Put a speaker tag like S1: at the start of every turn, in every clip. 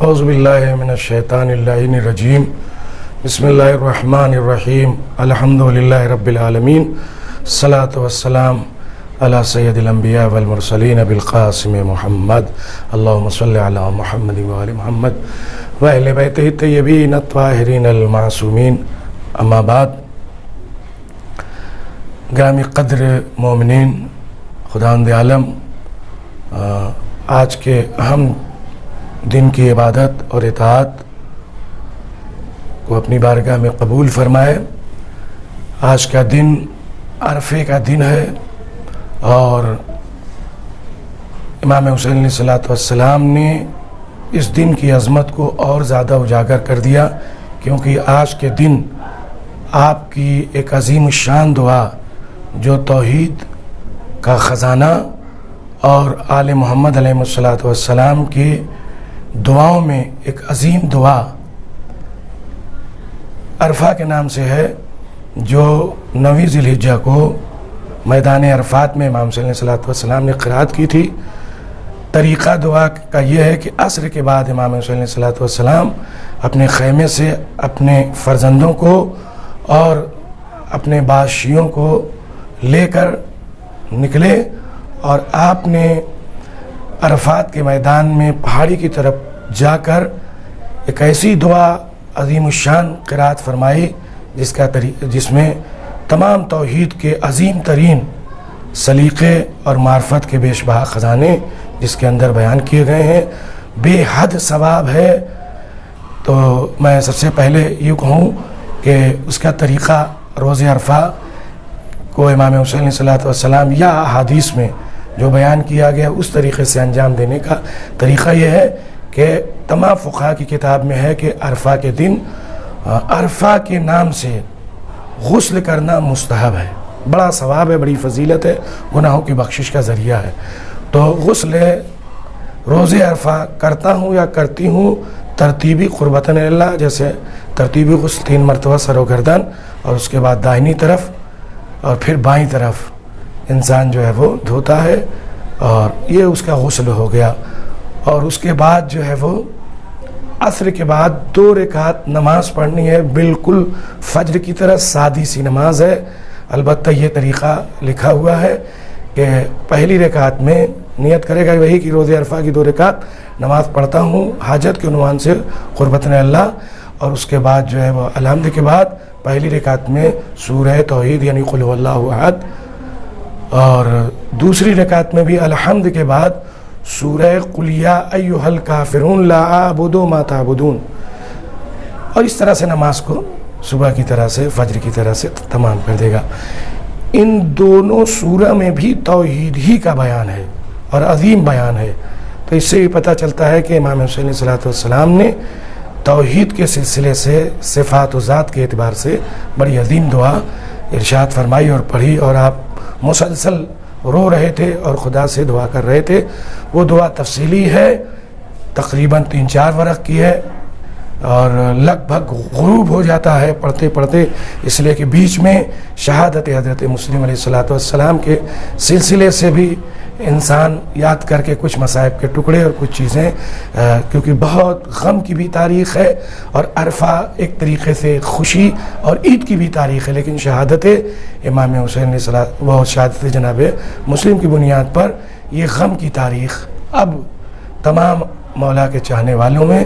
S1: اعوذ باللہ من الشیطان اللعین الرجیم بسم اللہ الرحمن الرحیم الحمدللہ رب العالمین الصلاۃ والسلام علی سید الانبیاء والمرسلین بالقاسم محمد اللہم صلی علی محمد وآل محمد وآل بیتہ الطیبین الطاہرین المعصومین اما بعد. گرامی قدر مومنین، خداوند عالم آج کے اہم دن کی عبادت اور اطاعت کو اپنی بارگاہ میں قبول فرمائے. آج کا دن عرفے کا دن ہے اور امام حسین علیہ الصلوۃ والسلام نے اس دن کی عظمت کو اور زیادہ اجاگر کر دیا، کیونکہ آج کے دن آپ کی ایک عظیم الشان دعا جو توحید کا خزانہ اور آل محمد علیہ الصلوۃ والسلام کی دعاؤں میں ایک عظیم دعا عرفہ کے نام سے ہے، جو 9 ذی الحجہ کو میدان عرفات میں امام حسین علیہ الصلوۃ والسلام نے قرات کی تھی. طریقہ دعا کا یہ ہے کہ عصر کے بعد امام حسین علیہ الصلوۃ والسلام اپنے خیمے سے اپنے فرزندوں کو اور اپنے بادشیوں کو لے کر نکلے اور آپ نے عرفات کے میدان میں پہاڑی کی طرف جا کر ایک ایسی دعا عظیم الشان قرات فرمائی جس میں تمام توحید کے عظیم ترین سلیقے اور معرفت کے بیش بہا خزانے جس کے اندر بیان کیے گئے ہیں. بے حد ثواب ہے. تو میں سب سے پہلے یہ کہوں کہ اس کا طریقہ روز عرفہ کو امام حسین علیہ الصلوۃ والسلام یا احادیث میں جو بیان کیا گیا اس طریقے سے انجام دینے کا طریقہ یہ ہے کہ تمام فقہا کی کتاب میں ہے کہ عرفہ کے دن عرفہ کے نام سے غسل کرنا مستحب ہے. بڑا ثواب ہے، بڑی فضیلت ہے، گناہوں کی بخشش کا ذریعہ ہے. تو غسل روز عرفہ کرتا ہوں یا کرتی ہوں ترتیبی قربتاً اللہ، جیسے ترتیبی غسل 3 مرتبہ سر و گردن اور اس کے بعد داہنی طرف اور پھر بائیں طرف انسان جو ہے وہ دھوتا ہے اور یہ اس کا غسل ہو گیا. اور اس کے بعد جو ہے وہ عصر کے بعد 2 رکعت نماز پڑھنی ہے، بالکل فجر کی طرح سادی سی نماز ہے. البتہ یہ طریقہ لکھا ہوا ہے کہ پہلی رکعت میں نیت کرے گا وہی کہ روز عرفہ کی 2 رکعت نماز پڑھتا ہوں حاجت کے عنوان سے قربتاً اللہ، اور اس کے بعد جو ہے وہ الحمد کے بعد پہلی رکعت میں سورہ توحید یعنی قل هو اللہ احد، اور دوسری رکعت میں بھی الحمد کے بعد سورہ قل یا ایھا الکافرون لا اعبد ما تعبدون، اور اس طرح سے نماز کو صبح کی طرح سے فجر کی طرح سے تمام کر دے گا. ان دونوں سورہ میں بھی توحید ہی کا بیان ہے اور عظیم بیان ہے. تو اس سے بھی پتہ چلتا ہے کہ امام حسین علیہ الصلوۃ والسلام نے توحید کے سلسلے سے صفات و ذات کے اعتبار سے بڑی عظیم دعا ارشاد فرمائی اور پڑھی، اور آپ مسلسل رو رہے تھے اور خدا سے دعا کر رہے تھے. وہ دعا تفصیلی ہے، تقریباً 3-4 ورق کی ہے اور لگ بھگ غروب ہو جاتا ہے پڑھتے پڑھتے، اس لیے کہ بیچ میں شہادت حضرت مسلم علیہ الصلوۃ والسلام کے سلسلے سے بھی انسان یاد کر کے کچھ مصائب کے ٹکڑے اور کچھ چیزیں، کیونکہ بہت غم کی بھی تاریخ ہے اور عرفہ ایک طریقے سے خوشی اور عید کی بھی تاریخ ہے، لیکن شہادت امام حسین وہ شہادت جناب مسلم کی بنیاد پر یہ غم کی تاریخ اب تمام مولا کے چاہنے والوں میں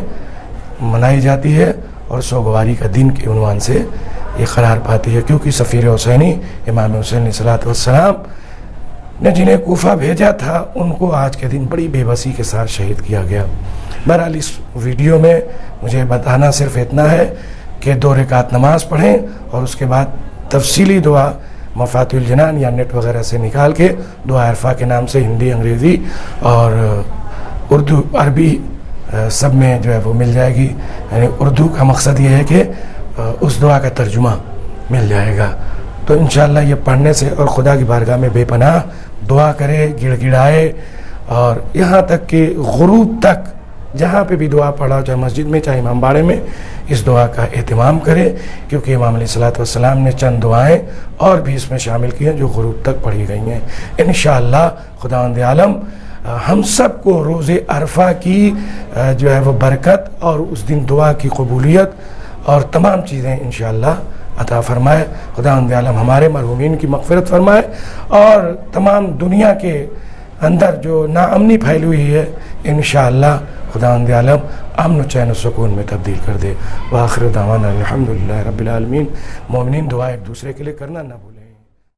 S1: منائی جاتی ہے اور سوگواری کا دن کے عنوان سے یہ قرار پاتی ہے، کیونکہ سفیر حسینی امام حسین علیہ الصلوۃ والسلام نے جنہیں کوفہ بھیجا تھا ان کو آج کے دن بڑی بے بسی کے ساتھ شہید کیا گیا. بہرحال اس ویڈیو میں مجھے بتانا صرف اتنا ہے کہ 2 رکعت نماز پڑھیں اور اس کے بعد تفصیلی دعا مفاتیح الجنان یا نیٹ وغیرہ سے نکال کے دعا عرفہ کے نام سے ہندی، انگریزی اور اردو، عربی سب میں جو ہے وہ مل جائے گی. یعنی اردو کا مقصد یہ ہے کہ اس دعا کا ترجمہ مل جائے گا. تو انشاءاللہ یہ پڑھنے سے اور خدا کی بارگاہ میں بے پناہ دعا کرے، گڑ گڑائے، اور یہاں تک کہ غروب تک جہاں پہ بھی دعا پڑھا، چاہے مسجد میں چاہے امام باڑے میں، اس دعا کا اہتمام کرے، کیونکہ امام علیہ الصلوۃ والسلام نے چند دعائیں اور بھی اس میں شامل کی ہیں جو غروب تک پڑھی گئی ہیں. انشاءاللہ خداوند عالم ہم سب کو روز عرفہ کی جو ہے وہ برکت اور اس دن دعا کی قبولیت اور تمام چیزیں انشاءاللہ عطا فرمائے. خداوند عالم ہمارے مرحومین کی مغفرت فرمائے اور تمام دنیا کے اندر جو ناامنی پھیلی ہوئی ہے انشاءاللہ خداوند عالم امن و چین و سکون میں تبدیل کر دے. وآخر دعوانا الحمدللہ رب العالمین. مومنین دعا ایک دوسرے کے لیے کرنا نہ بھولیں.